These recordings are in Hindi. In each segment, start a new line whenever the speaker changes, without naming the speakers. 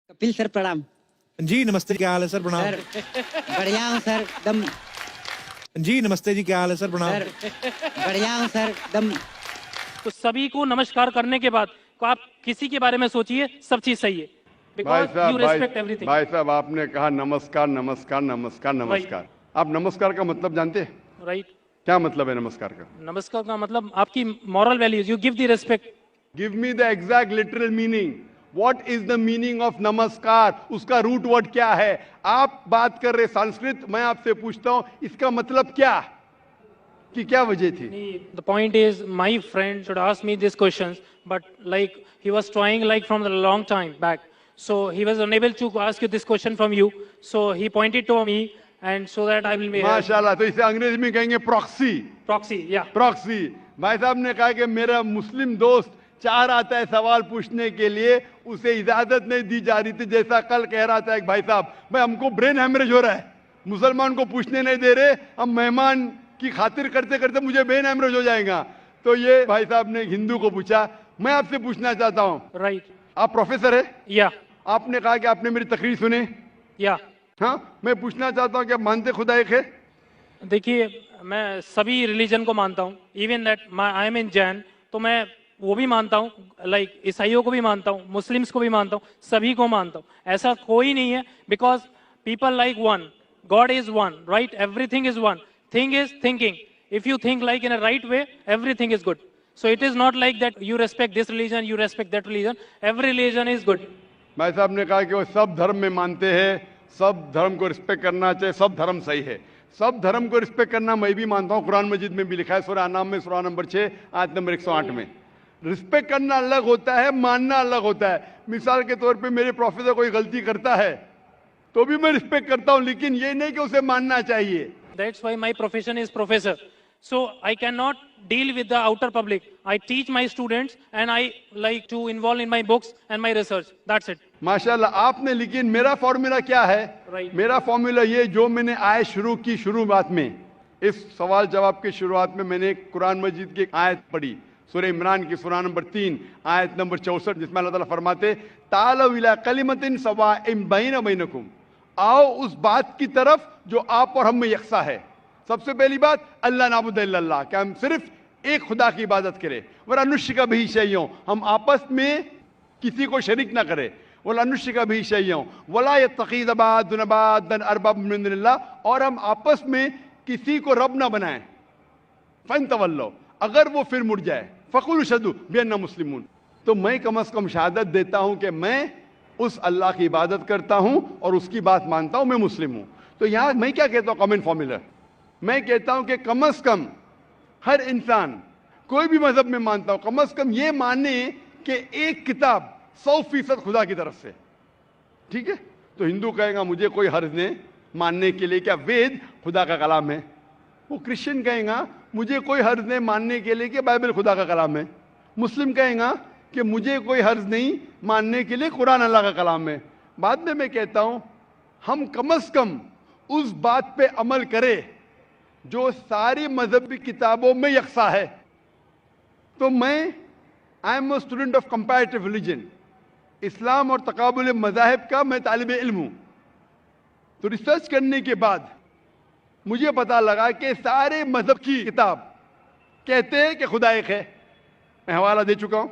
कपिल सर प्रणाम।
जी नमस्ते, क्या हाल है सर? प्रणाम।
सर बढ़िया हूँ सर, एकदम।
जी नमस्ते जी, क्या हाल है सर? प्रणाम।
सर बढ़िया हूँ सर, एकदम।
तो सभी को नमस्कार करने के बाद को आप किसी के बारे में सोचिए, सब चीज सही है,
भाई
बिकॉज
साहब
यू रेस्पेक्ट एवरीथिंग।
भाई साहब आपने कहा नमस्कार नमस्कार नमस्कार नमस्कार। आप नमस्कार का मतलब जानते हैं?
राइट।
क्या मतलब है नमस्कार का?
नमस्कार का मतलब आपकी moral values, you give the respect.
Give me the exact literal meaning. What is the meaning of नमस्कार? उसका रूट वर्ड क्या है? आप बात कर रहे संस्कृत, मैं आपसे पूछता हूं इसका मतलब क्या, कि क्या वजह थी?
The point is, my friend should ask me these questions, but like he was trying like from a long time back, so he was unable to ask you this question from you. So he pointed to me, and so that I will be
माशाल्लाह। तो इसे अंग्रेजी में कहेंगे प्रॉक्सी।
proxy. Yeah.
प्रॉक्सी। भाई साहब ने कहा कि मेरा मुस्लिम दोस्त चाह रहा था सवाल पूछने के लिए, उसे इजाजत नहीं दी जा रही थी। जैसा कल कह रहा था एक भाई साहब, भाई हमको ब्रेन हैमरेज हो रहा है, मुसलमान को पूछने नहीं दे रहे, हम मेहमान की खातिर करते करते मुझे ब्रेन हैमरेज हो जाएगा। तो ये भाई साहब ने हिंदू को पूछा। मैं आपसे पूछना चाहता हूँ,
Right.
आप प्रोफेसर है?
Yeah.
आपने कहा कि आपने मेरी तकरीर सुनी।
Yeah.
हाँ, मैं पूछना चाहता हूँ कि आप मानते खुदा एक है?
देखिए, मैं सभी रिलीजन को मानता हूँ, इवन दैट आई एम इन जैन, तो मैं वो भी मानता हूँ, लाइक ईसाइयों को भी मानता हूँ, मुस्लिम्स को भी मानता हूँ, सभी को मानता हूँ। ऐसा कोई नहीं है, because people like one, God is one, right? Everything is one, thing is thinking. If you think like in a right way, everything is good. So it is not like that you respect this religion, you respect that religion, every religion is good.
भाई साहब ने कहा कि वो सब धर्म में मानते हैं, सब धर्म को रिस्पेक्ट करना चाहिए, सब धर्म सही है। सब धर्म को रिस्पेक्ट करना मैं भी मानता हूँ, कुरान मजीद में भी लिखा है, सूरह अनाम में सूरह नंबर 6 आयत नंबर 108 में। रिस्पेक्ट करना अलग होता है, मानना अलग होता है। मिसाल के तौर पे मेरे प्रोफेसर कोई गलती करता है तो भी मैं रिस्पेक्ट करता हूँ, लेकिन ये नहीं कि उसे मानना चाहिए।
That's why my profession is professor. So I cannot deal with the outer public. I teach my students and I like to involve in my books and my research. That's it.
माशाल्लाह आपने, लेकिन मेरा फॉर्मूला क्या है?
Right.
मेरा फॉर्मूला ये, जो मैंने आयत शुरू की, शुरुआत में इस सवाल जवाब के शुरुआत में मैंने कुरान मजीद की एक आयत पढ़ी, सूरह इमरान की सूरह नंबर 3 आयत नंबर 64, जिसमें अल्लाह ताला फरमाते तालौ इला कलिमतिन सवाइम बैना बैनकुम, आओ उस बात की तरफ जो आप और हम में यकसा है। सबसे पहली बात, अल्लाह नाबुद इल्लल्लाह, कि हम सिर्फ एक खुदा की इबादत करें। वला नुश्रिका बिही शैय्यन, हम आपस में किसी को शरीक ना करें। वला नुश्रिका बिही शैय्यन वला यत्तखिज़ बादुना बादन अरबाब मिन दुनिल्लाह, और हम आपस में किसी को रब ना बनाएं। फन्तवल्लो, अगर वो फिर मुड़ जाए, फ़कुलू शहदू बिअन्ना मुस्लिमून, तो मैं कम से कम शहादत देता हूं कि मैं उस अल्लाह की इबादत करता हूं और उसकी बात मानता हूं, मैं मुस्लिम हूं। तो यहां मैं क्या कहता हूं, कॉमन फॉर्मूला, मैं कहता हूं कि कम से कम हर इंसान, कोई भी मजहब में मानता हूं, कम से कम ये माने कि एक किताब 100% खुदा की तरफ से। ठीक है? तो हिंदू कहेगा मुझे कोई हर्ज नहीं मानने के लिए, क्या वेद खुदा का कलाम है? वो क्रिश्चियन कहेगा मुझे कोई हर्ज नहीं मानने के लिए कि बाइबल खुदा का कलाम है। मुस्लिम कहेगा कि मुझे कोई हर्ज नहीं मानने के लिए कुरान अल्लाह का कलाम है। बाद में मैं कहता हूं हम कम से कम उस बात पे अमल करें जो सारी मजहबी किताबों में यकसा है। तो मैं I am a student of comparative religion, इस्लाम और तकाबुल मज़ाहिब का मैं तालिब इल्म हूं। तो रिसर्च करने के बाद मुझे पता लगा कि सारे मजहब की किताब कहते हैं कि खुदा एक है। मैं हवाला दे चुका हूं,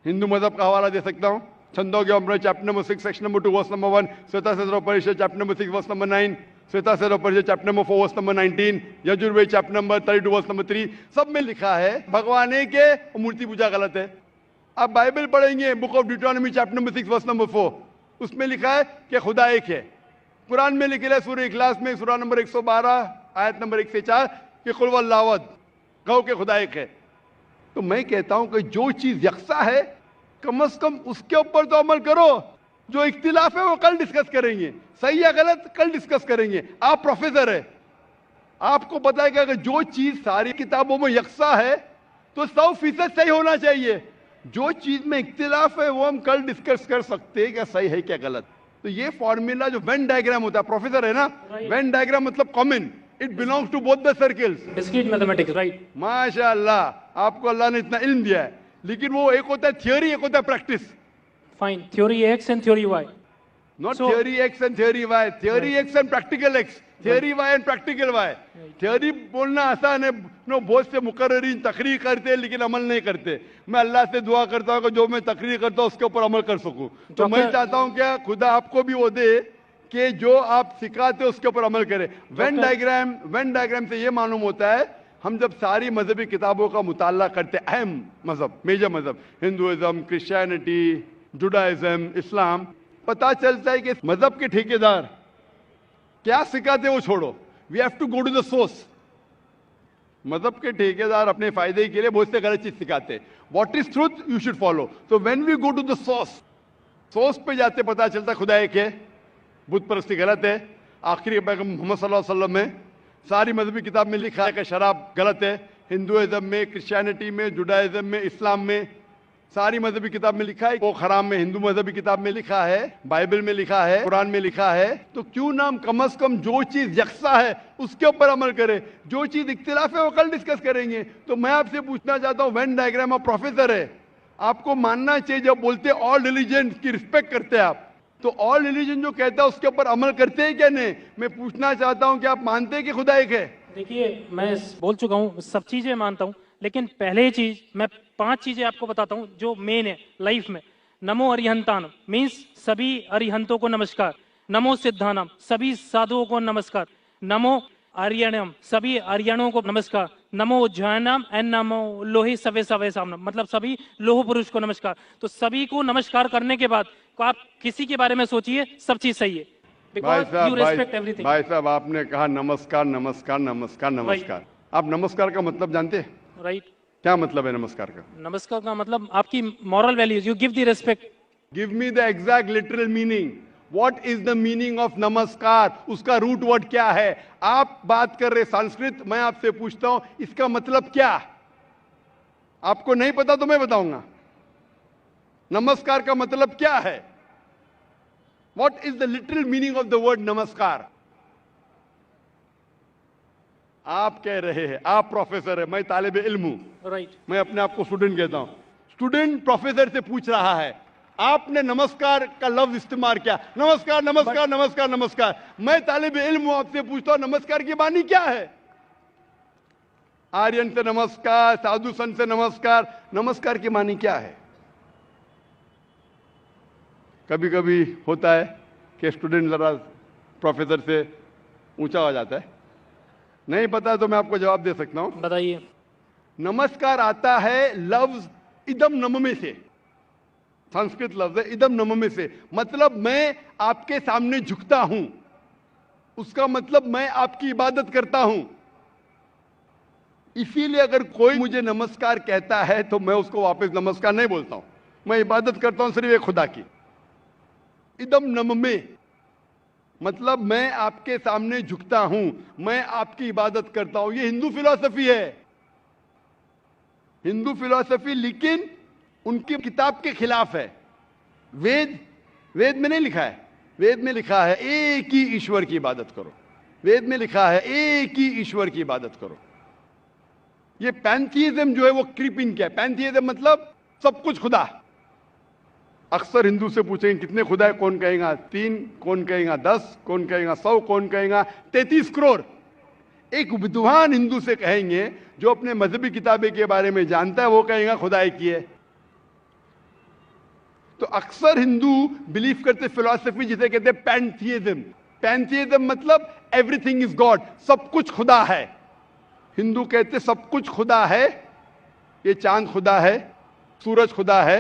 हिंदू मजहब का हवाला दे सकता हूं, छंदोग्य अमृत chapter number 6 section number 2 verse number 1, Shvetashvatara Upanishad chapter number 6 verse number 9, Shvetashvatara Upanishad chapter number 4 verse number 19, Yajurveda chapter number 32 verse number 3, सब में लिखा है भगवान एक है और मूर्ति पूजा गलत है। आप बाइबल पढ़ेंगे, book of Deuteronomy chapter number 6 verse number 4, उसमें लिखा है कि खुदा एक है। कुरान में लिखा है सूरह इखलास में सूरह नंबर 112 आयत नंबर 1 से 4 कि कुल वल्लाहु अहद, कहो कि खुदा एक है। तो मैं कहता हूं कि जो चीज यकसा है कम से कम उसके ऊपर तो अमल करो। जो इख्तिलाफ है वो कल डिस्कस करेंगे, सही या गलत कल डिस्कस करेंगे। आप प्रोफेसर है, आपको पता है कि अगर जो चीज सारी किताबों में यकसा है तो 100% सही होना चाहिए। जो चीज में इख्तिलाफ है वो हम कल डिस्कस कर सकते हैं क्या सही है क्या गलत। तो ये फॉर्मूला जो वेन डायग्राम होता है, प्रोफेसर है ना, वेन डायग्राम मतलब common, it belongs to both the circles.
Discrete mathematics, right?
माशाअल्लाह, आपको अल्लाह ने इतना इल्म दिया है, लेकिन वो एक होता है थियोरी, एक होता है practice.
fine. Theory X and theory Y.
Not
So-
theory X and theory Y. Theory X and practical X. Theory Y and practical Y. Theory बोलना आसान है. नो बहुत से मुकर्रिरीन तकरीर करते हैं लेकिन अमल नहीं करते. मैं अल्लाह से दुआ करता हूँ कि जो मैं तकरीर करता हूँ उसके ऊपर अमल कर सकूं. तो मैं चाहता हूँ क्या खुदा आपको भी वो दे कि जो आप सिखाते हो उसके ऊपर अमल करें. वेन डायग्राम से ये मालूम होता है हम जब सारी मजहबी किताबों का मुताला करते अहम मजहब मेजर मजहब हिंदुइज्म क्रिश्चियनिटी जुडाइज्म इस्लाम पता चलता है कि मजहब के ठेकेदार क्या सिखाते वो छोड़ो. We have to go to the source. मजहब के ठेकेदार अपने फायदे के लिए बहुत से गलत चीज सिखाते हैं. What is truth you should follow. तो when we go to the source पे जाते पता चलता खुदा एक है. बुत परस्ती गलत है. आखिरी पैगंबर मोहम्मद सल्लल्लाहु अलैहि वसल्लम में सारी मजहबी किताब में लिखा है कि शराब गलत है. हिंदुइज्म में क्रिश्चियनिटी में जुडाइज्म में इस्लाम में सारी मजहबी किताब में लिखा है. वो हराम में हिंदू मजहबी किताब में लिखा है बाइबल में लिखा है कुरान में लिखा है. तो क्यों ना हम कम से कम जो चीज यकसा है उसके ऊपर अमल करें. जो चीज इख्तिलाफ है वो कल डिस्कस करेंगे. तो मैं आपसे पूछना चाहता हूँ वेन डायग्राम आप प्रोफेसर है आपको मानना चाहिए जब बोलते ऑल रिलीजन की रिस्पेक्ट करते हैं आप तो ऑल रिलीजन जो कहता है उसके ऊपर अमल करते हैं क्या नहीं. मैं पूछना चाहता हूं कि आप मानते हैं कि खुदा एक है.
देखिए मैं बोल चुका हूँ सब चीजें मानता हूँ लेकिन पहले चीज मैं 5 चीजें आपको बताता हूँ जो मेन है लाइफ में. नमो अरिहंतान मीन्स सभी अरिहंतों को नमस्कार. नमो सिद्धानम सभी साधुओं को नमस्कार. नमो आर्यणम सभी आर्यणों को नमस्कार. नमो उज्जैनम एंड नमो लोहे सवे सवे सामनम मतलब सभी लोह पुरुष को नमस्कार. तो सभी को नमस्कार करने के बाद को आप किसी के बारे में सोचिए सब चीज सही है. Because you respect everything.
भाई साहब आपने कहा नमस्कार नमस्कार नमस्कार नमस्कार. आप नमस्कार का मतलब जानते हैं
राइट.
क्या मतलब है नमस्कार का.
नमस्कार का मतलब आपकी moral values you give the respect.
Give me the exact literal meaning. What is the meaning of नमस्कार. उसका रूट वर्ड क्या है. आप बात कर रहे संस्कृत मैं आपसे पूछता हूं इसका मतलब क्या. आपको नहीं पता तो मैं बताऊंगा नमस्कार का मतलब क्या है. What is the literal meaning of the word नमस्कार. आप कह रहे हैं आप प्रोफेसर है मैं तालिब इल्म हूं.
राइट.
मैं अपने आप को स्टूडेंट कहता हूं. स्टूडेंट प्रोफेसर से पूछ रहा है आपने नमस्कार का लफ्ज इस्तेमाल किया. नमस्कार नमस्कार नमस्कार नमस्कार. मैं तालिब इल्म हूं आपसे पूछता हूं नमस्कार की मानी क्या है. आर्यन से नमस्कार साधु संत से नमस्कार. नमस्कार की मानी क्या है. कभी कभी होता है कि स्टूडेंट जरा प्रोफेसर से ऊंचा हो जाता है. नहीं पता तो मैं आपको जवाब दे सकता हूं.
बताइए.
नमस्कार आता है लफ्ज इदम नममे से. संस्कृत लफ्ज है इदम नममे से. मतलब मैं आपके सामने झुकता हूं. उसका मतलब मैं आपकी इबादत करता हूं. इसीलिए अगर कोई मुझे नमस्कार कहता है तो मैं उसको वापस नमस्कार नहीं बोलता हूं. मैं इबादत करता हूं सिर्फ एक खुदा की. इदम नममे मतलब मैं आपके सामने झुकता हूं मैं आपकी इबादत करता हूं. ये हिंदू फिलॉसफी है. हिंदू फिलॉसफी लेकिन उनकी किताब के खिलाफ है. वेद में नहीं लिखा है. वेद में लिखा है एक ही ईश्वर की इबादत करो. वेद में लिखा है एक ही ईश्वर की इबादत करो. ये पैंथीइज्म जो है वो क्रीप इन किया. पैंथीइज्म मतलब सब कुछ खुदा. अक्सर हिंदू से पूछेंगे कितने खुदा है कौन कहेगा 3 कौन कहेगा 10 कौन कहेगा 100 कौन कहेगा 33 करोड़. एक विद्वान हिंदू से कहेंगे जो अपने मजहबी किताबें के बारे में जानता है वो कहेगा खुदा एक ही है. तो अक्सर हिंदू बिलीव करते फिलॉसफी जिसे कहते हैं पैंथीइज्म. पैंथीइज्म मतलब एवरीथिंग इज गॉड. सब कुछ खुदा है. हिंदू कहते सब कुछ खुदा है. ये चांद खुदा है सूरज खुदा है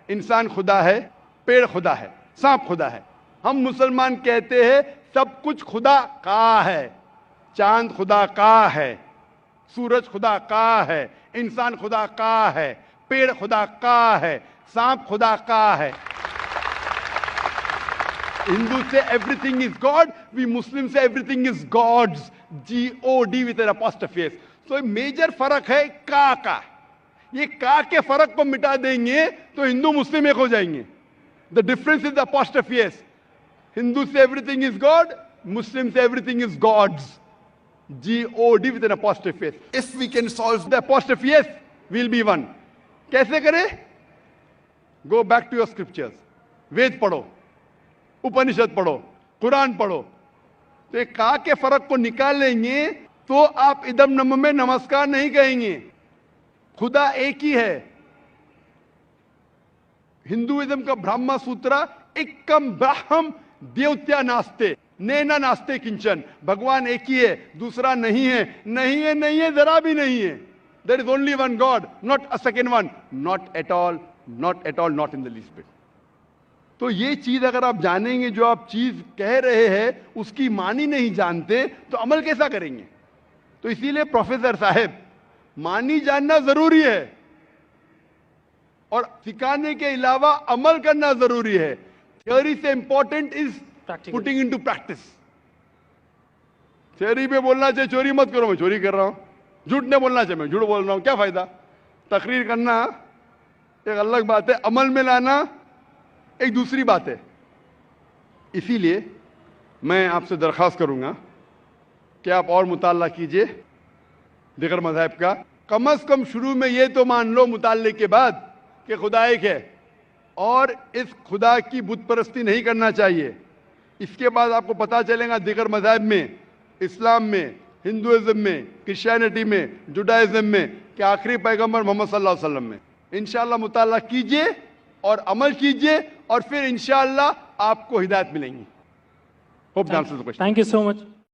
इंसान खुदा है पेड़ खुदा है सांप खुदा है. हम मुसलमान कहते हैं सब कुछ खुदा का है. चांद खुदा का है सूरज खुदा का है इंसान खुदा का है पेड़ खुदा का है सांप खुदा का है. हिंदू से everything is God. We Muslim से everything is God's. GOD with an apostrophe S. तो मेजर फर्क है का. ये का के फर्क को मिटा देंगे तो हिंदू मुस्लिम एक हो जाएंगे. The difference is apostrophe S. Hindu से एवरीथिंग इज गॉड मुस्लिम से everything is God's. GOD with an apostrophe S. If we can solve the apostrophe S, we'll be one. कैसे करें? Go back to your scriptures. वेद पढ़ो, उपनिषद पढ़ो, कुरान पढ़ो। तो एक का के फर्क को निकाल लेंगे तो आप इदम नम में नमस्कार नहीं कहेंगे। खुदा एक ही है। हिंदुइज्म का ब्रह्म सूत्र एकम ब्रह्म देवत्या नास्ते नैना नास्ते किंचन। भगवान एक ही है, दूसरा नहीं है, नहीं है, नहीं है, जरा भी नहीं है। There is only one God, not a second one, not at all, not at all, not in the least bit. तो ये चीज अगर आप जानेंगे, जो आप चीज कह रहे हैं उसकी मानी नहीं जानते, तो अमल कैसा करेंगे? तो इसीलिए प्रोफेसर साहब, मानी जानना जरूरी है और सिखाने के अलावा अमल करना जरूरी है। थ्योरी से important is putting into practice. Theory पे बोलना चाहिए चोरी मत करो, मैं चोरी कर रहा हूं। झूठ नहीं बोलना चाहिए, मैं झूठ बोल रहा हूं, क्या फायदा? तकरीर करना एक अलग बात है, अमल में लाना एक दूसरी बात है। इसीलिए मैं आपसे दरख्वास्त करूंगा कि आप और मुताला कीजिए दिगर मज़हब का। कम से कम शुरू में ये तो मान लो मुताले के बाद कि खुदा एक है और इस खुदा की बुत परस्ती नहीं करना चाहिए। इसके बाद आपको पता चलेगा दिगर मज़हब में, इस्लाम में, हिंदुइज्म में, क्रिश्चियनिटी में, जुडाइज्म में कि आखिरी पैगंबर मोहम्मद सल्लल्लाहु अलैहि वसल्लम में। इंशाअल्लाह मुताला कीजिए और अमल कीजिए और फिर इंशाअल्लाह आपको हिदायत मिलेंगी। Hope the answer the question.
Thank you so much.